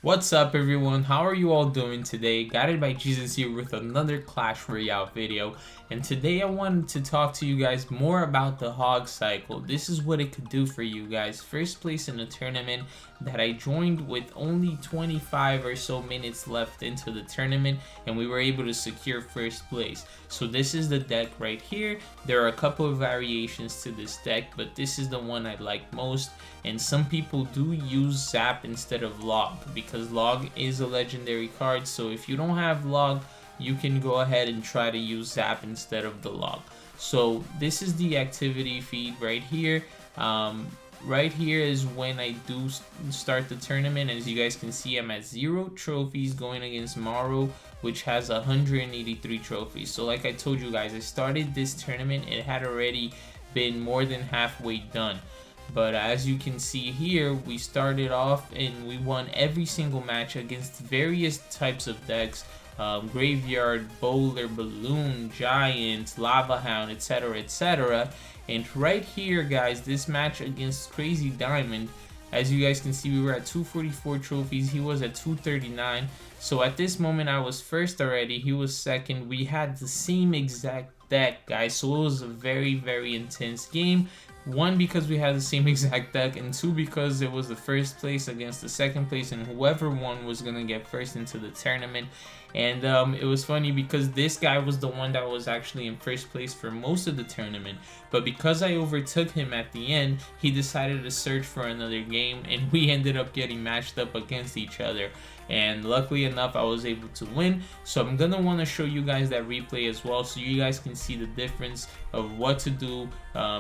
What's up everyone, how are you all doing today? Guided by Jesus here with another Clash Royale video, and today I wanted to talk to you guys more about the hog cycle. This is what it could do for you guys. First place in a tournament that I joined with only 25 or so minutes left into the tournament, and we were able to secure first place. So this is the deck right here. There are a couple of variations to this deck, but this is the one I like most, and some people do use Zap instead of Log because Log is a legendary card. So if you don't have Log, you can go ahead and try to use Zap instead of the Log. So this is the activity feed right here. Right here is when I do start the tournament. As you guys can see, I'm at 0 trophies going against Morrow, which has 183 trophies. So like I told you guys, I started this tournament, it had already been more than halfway done. But as you can see here, we started off and we won every single match against various types of decks. Graveyard, Bowler, Balloon, Giant, Lava Hound, etc, etc. And right here guys, this match against Crazy Diamond, as you guys can see, we were at 244 trophies, he was at 239. So at this moment I was first already, he was second. We had the same exact deck guys, so it was a very intense game. One, because we had the same exact deck, and two, because it was the first place against the second place, and whoever won was gonna get first into the tournament. And it was funny because this guy was the one that was actually in first place for most of the tournament, but because I overtook him at the end, he decided to search for another game, and we ended up getting matched up against each other. And luckily enough, I was able to win. So I'm gonna want to show you guys that replay as well, so you guys can see the difference of what to do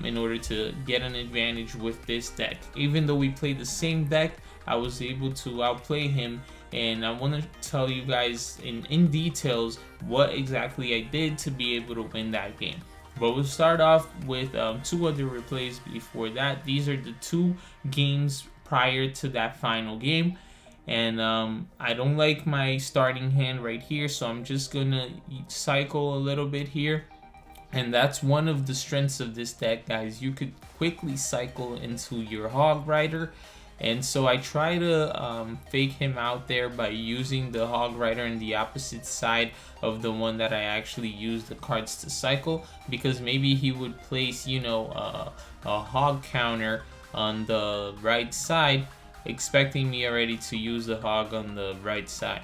in order to get an advantage with this deck. Even though we played the same deck, I was able to outplay him, and I want to tell you guys in details what exactly I did to be able to win that game. But we'll start off with two other replays before that. These are the two games prior to that final game. And I don't like my starting hand right here, so I'm just gonna cycle a little bit here. And that's one of the strengths of this deck guys, you could quickly cycle into your Hog Rider. And so I try to fake him out there by using the Hog Rider in the opposite side of the one that I actually use the cards to cycle, because maybe he would place, you know, a hog counter on the right side, expecting me already to use the hog on the right side.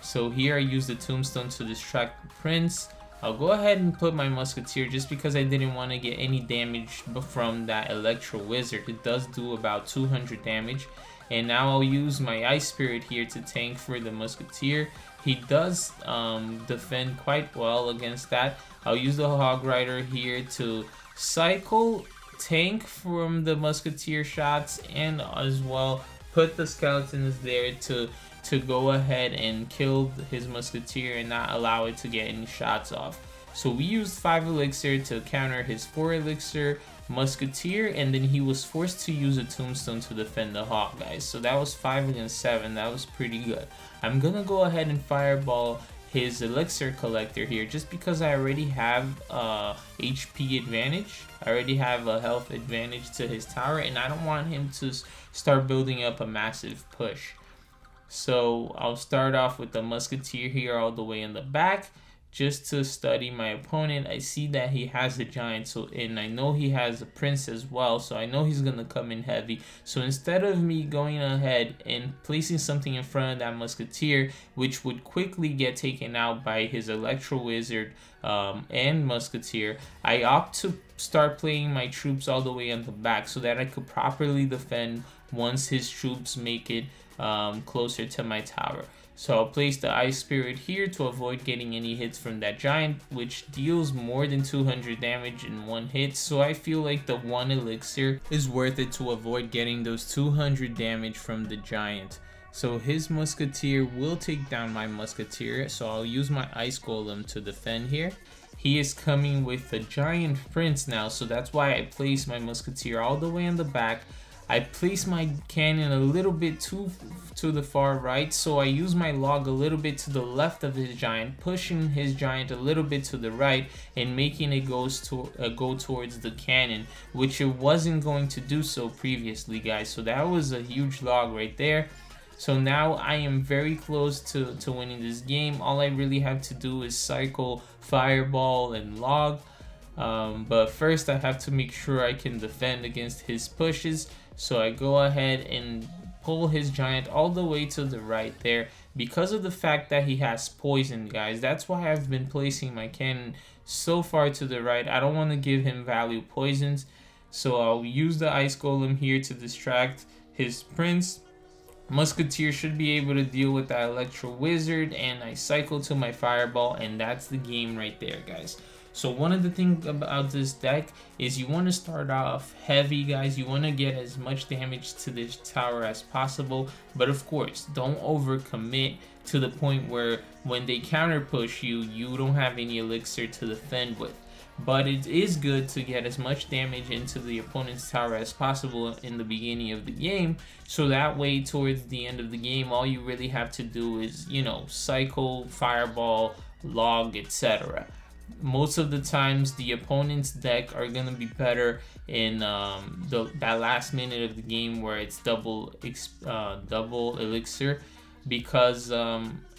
So here I use the tombstone to distract the prince. I'll go ahead and put my musketeer just because I didn't want to get any damage from that electro wizard. It does do about 200 damage. And now I'll use my ice spirit here to tank for the musketeer. He does defend quite well against that. I'll use the hog rider here to cycle, tank from the musketeer shots, and as well put the skeletons there to go ahead and kill his musketeer and not allow it to get any shots off. So we used 5 elixir to counter his 4 elixir musketeer, and then he was forced to use a tombstone to defend the hawk guys. So that was 5 against 7. That was pretty good. I'm gonna go ahead and fireball his elixir collector here just because I already have HP advantage. I already have a health advantage to his tower, and I don't want him to start building up a massive push. So I'll start off with the musketeer here all the way in the back just to study my opponent. I see that he has a giant, so, and I know he has a prince as well, so I know he's gonna come in heavy. So instead of me going ahead and placing something in front of that musketeer, which would quickly get taken out by his electro wizard and musketeer, I opt to start playing my troops all the way in the back so that I could properly defend once his troops make it closer to my tower. So I'll place the ice spirit here to avoid getting any hits from that giant, which deals more than 200 damage in one hit. So I feel like the 1 elixir is worth it to avoid getting those 200 damage from the giant. So his musketeer will take down my musketeer, so I'll use my ice golem to defend here. He is coming with a giant prince now, so that's why I place my musketeer all the way in the back. I place my cannon a little bit too to the far right, so I use my log a little bit to the left of his giant, pushing his giant a little bit to the right and making it go towards the cannon, which it wasn't going to do so previously guys. So that was a huge log right there. So now I am very close to winning this game. All I really have to do is cycle Fireball and Log. But first I have to make sure I can defend against his pushes. So I go ahead and pull his giant all the way to the right there. Because of the fact that he has poison, guys, that's why I've been placing my cannon so far to the right. I don't want to give him value poisons. So I'll use the Ice Golem here to distract his prince. Musketeer should be able to deal with that Electro Wizard, and I cycle to my Fireball, and that's the game right there, guys. So one of the things about this deck is you want to start off heavy, guys. You want to get as much damage to this tower as possible, but of course, don't overcommit to the point where when they counter push you, you don't have any elixir to defend with. But it is good to get as much damage into the opponent's tower as possible in the beginning of the game, so that way towards the end of the game, all you really have to do is, you know, cycle, Fireball, Log, etc. Most of the times the opponent's deck are going to be better in that last minute of the game where it's double elixir, because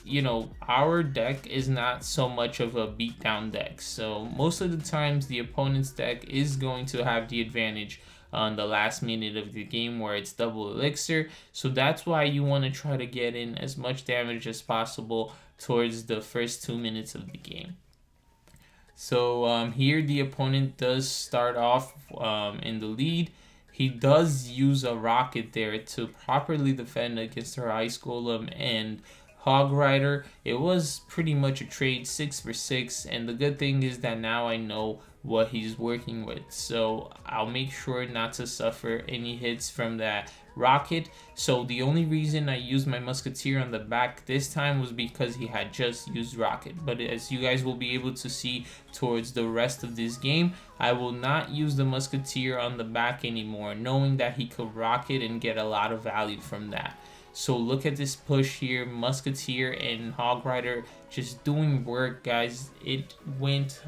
you know, our deck is not so much of a beatdown deck. So most of the times the opponent's deck is going to have the advantage on the last minute of the game where it's double elixir. So that's why you want to try to get in as much damage as possible towards the first 2 minutes of the game. So here the opponent does start off in the lead. He does use a rocket there to properly defend against her Ice Golem and Hog Rider. It was pretty much a trade 6 for 6, and the good thing is that now I know what he's working with, so I'll make sure not to suffer any hits from that rocket. So the only reason I used my Musketeer on the back this time was because he had just used rocket, but as you guys will be able to see towards the rest of this game, I will not use the Musketeer on the back anymore, knowing that he could rocket and get a lot of value from that. So look at this push here, Musketeer and Hog Rider just doing work, guys. It went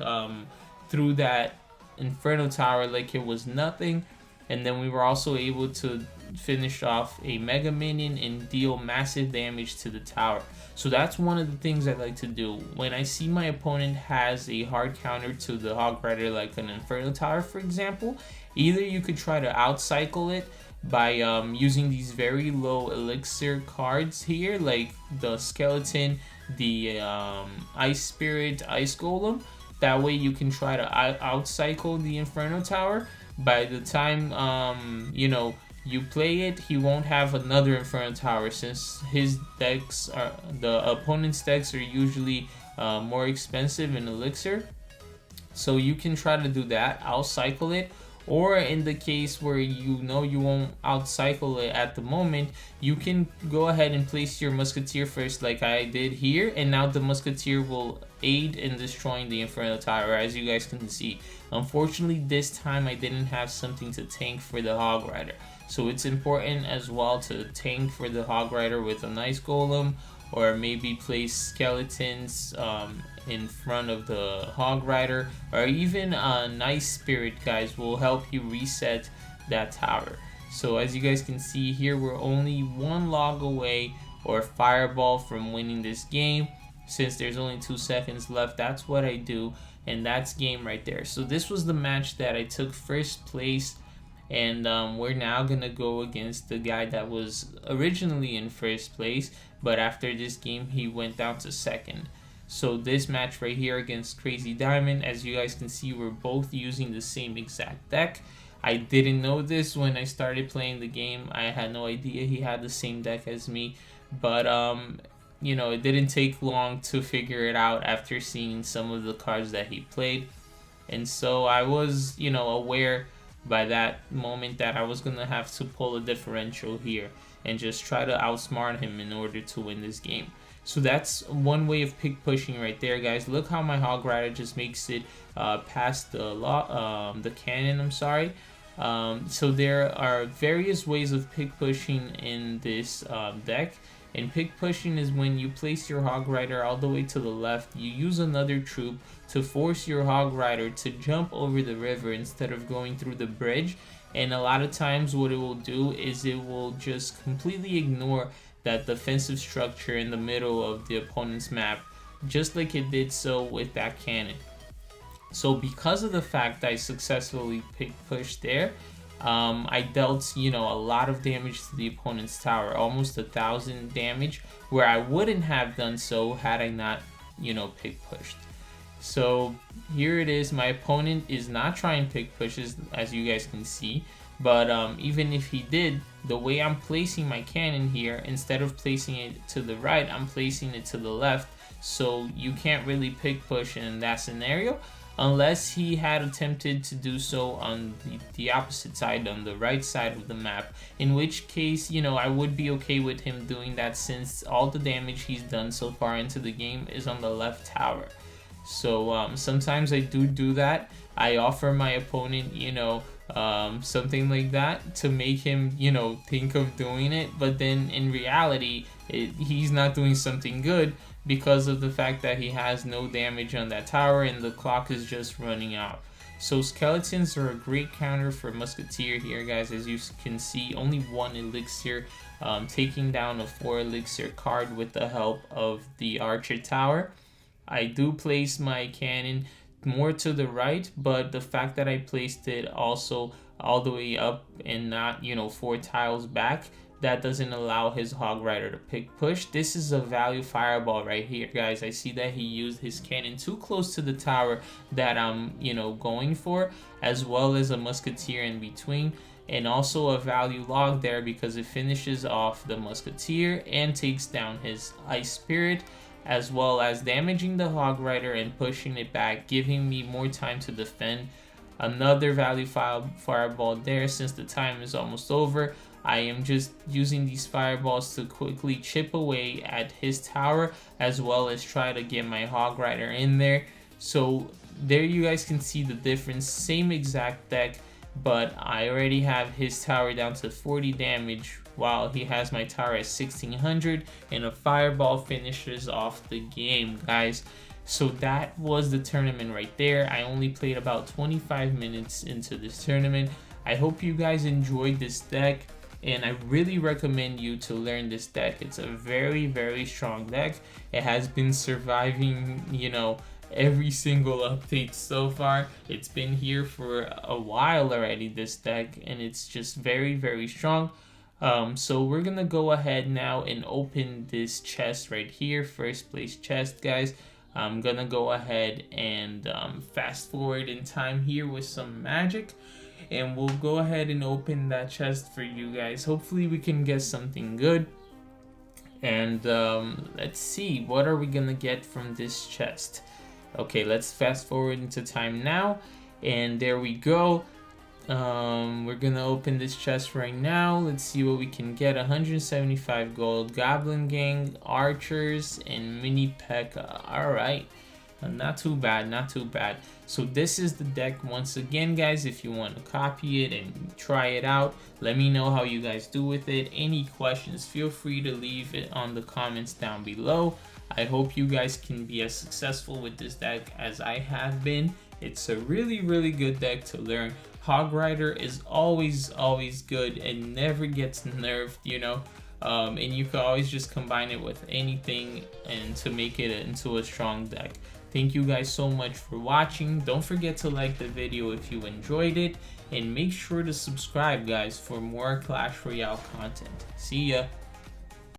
through that Inferno Tower like it was nothing, and then we were also able to finish off a Mega Minion and deal massive damage to the tower. So that's one of the things I like to do. When I see my opponent has a hard counter to the Hog Rider, like an Inferno Tower for example, either you could try to outcycle it by using these very low elixir cards here, like the Skeleton, the Ice Spirit, Ice Golem. That way you can try to outcycle the Inferno Tower. By the time you know, you play it, he won't have another Inferno Tower, since his decks are, the opponent's decks are usually more expensive in elixir. So you can try to do that, outcycle it. Or in the case where you know you won't outcycle it at the moment, you can go ahead and place your Musketeer first like I did here, and now the Musketeer will aid in destroying the Inferno Tower, as you guys can see. Unfortunately, this time I didn't have something to tank for the Hog Rider, so it's important as well to tank for the Hog Rider with a nice Golem, or maybe place skeletons in front of the Hog Rider, or even a nice Spirit, guys, will help you reset that tower. So as you guys can see here, we're only one log away or Fireball from winning this game. Since there's only 2 seconds left, that's what I do, and that's game right there. So this was the match that I took first place, and we're now gonna go against the guy that was originally in first place, but after this game he went down to second. So this match right here against Crazy Diamond, as you guys can see, we're both using the same exact deck. I didn't know this when I started playing the game. I had no idea he had the same deck as me, but you know, it didn't take long to figure it out after seeing some of the cards that he played. And so I was, you know, aware by that moment that I was gonna have to pull a differential here and just try to outsmart him in order to win this game. So that's one way of pick pushing right there, guys. Look how my Hog Rider just makes it past the cannon, I'm sorry. So there are various ways of pick pushing in this deck. And pick pushing is when you place your Hog Rider all the way to the left, you use another troop to force your Hog Rider to jump over the river instead of going through the bridge. And a lot of times what it will do is it will just completely ignore that defensive structure in the middle of the opponent's map, just like it did so with that cannon. So because of the fact that I successfully pushed there, I dealt, a lot of damage to the opponent's tower, almost 1,000 damage, where I wouldn't have done so had I not, pick pushed. So here it is. My opponent is not trying pick pushes, as you guys can see, but even if he did, the way I'm placing my cannon here, instead of placing it to the right, I'm placing it to the left, so you can't really pick push in that scenario, unless he had attempted to do so on the opposite side, on the right side of the map, in which case, I would be okay with him doing that, since all the damage he's done so far into the game is on the left tower. So sometimes I do that. I offer my opponent, something like that to make him, think of doing it, but then in reality, he's not doing something good, because of the fact that he has no damage on that tower and the clock is just running out. So skeletons are a great counter for Musketeer here, guys. As you can see, only 1 elixir, taking down a 4 elixir card with the help of the archer tower. I do place my cannon more to the right, but the fact that I placed it also all the way up and not, 4 tiles back, that doesn't allow his Hog Rider to pick push. This is a value fireball right here, guys. I see that he used his cannon too close to the tower that I'm, going for, as well as a Musketeer in between, and also a value log there because it finishes off the Musketeer and takes down his Ice Spirit, as well as damaging the Hog Rider and pushing it back, giving me more time to defend. Another value fireball there. Since the time is almost over, I am just using these fireballs to quickly chip away at his tower, as well as try to get my Hog Rider in there. So there you guys can see the difference. Same exact deck, but I already have his tower down to 40 damage, while he has my tower at 1600, and a fireball finishes off the game, guys. So that was the tournament right there. I only played about 25 minutes into this tournament. I hope you guys enjoyed this deck, and I really recommend you to learn this deck. It's a very, very strong deck. It has been surviving, every single update so far. It's been here for a while already, this deck, and it's just very, very strong. So we're gonna go ahead now and open this chest right here, first place chest, guys. I'm gonna go ahead and fast forward in time here with some magic, and we'll go ahead and open that chest for you guys. Hopefully we can get something good. And let's see, what are we gonna get from this chest? Okay, let's fast forward into time now, and there we go. We're gonna open this chest right now. Let's see what we can get. 175 gold, Goblin Gang, Archers, and Mini P.E.K.K.A. Alright, not too bad, not too bad. So this is the deck once again, guys. If you want to copy it and try it out, let me know how you guys do with it. Any questions, feel free to leave it on the comments down below. I hope you guys can be as successful with this deck as I have been. It's a really, really good deck to learn. Hog Rider is always good and never gets nerfed, and you can always just combine it with anything and to make it into a strong deck. Thank you guys so much for watching. Don't forget to like the video if you enjoyed it, and make sure to subscribe, guys, for more Clash Royale content. See ya!